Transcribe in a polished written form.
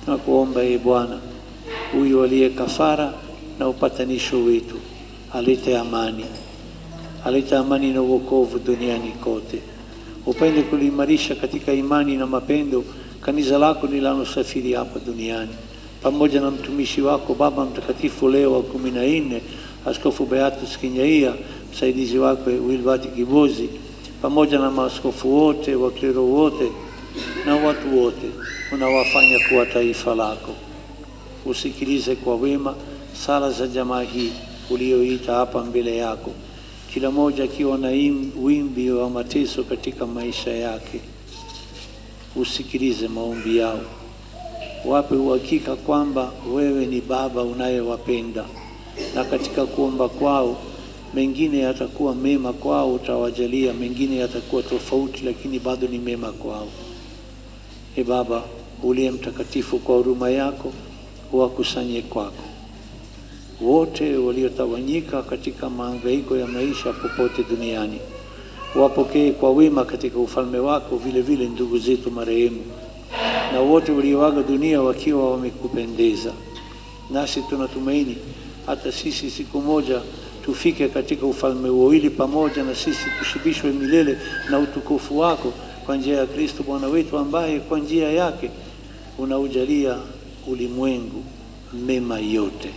Tunakuomba Bwana, huyu aliye kafara na upatanisho wetu, alete amani na wokovu duniani kote. Upende kuliimarisha katika imani na mapendo kanisa lako linalosafiri hapa duniani, pamoja na mtumishi wako Baba Mtakatifu Leo wa 14, Askofu Beatus Kinyaia, msaidizi wako Wilbert Kibozi, pamoja na maaskofu wote, waklero wote na watu wote unawafanya kuwa taifa lako. Usikilize kwa wema sala za jamaa hii ulioita hapa mbele yako, kila moja akiwa na wimbi wa mateso katika maisha yake. Usikilize maombi yao, wape uhakika kwamba wewe ni Baba unayewapenda, na katika kuomba kwao mengine yatakuwa mema kwao, utawajalia, mengine yatakuwa tofauti lakini bado ni mema kwao. Baba uliye mtakatifu, kwa huruma yako wakusanye kwako wote waliotawanyika katika mahangaiko ya maisha popote duniani. Wapokee kwa wema katika ufalme wako vile vile ndugu zetu marehemu na wote walioaga dunia wakiwa wamekupendeza. Nasi tunatumaini hata sisi siku moja tufike katika ufalme huo, ili pamoja na sisi tushibishwe milele na utukufu wako kwa njia ya Kristo Bwana wetu, ambaye kwa njia yake unaujalia ulimwengu mema yote.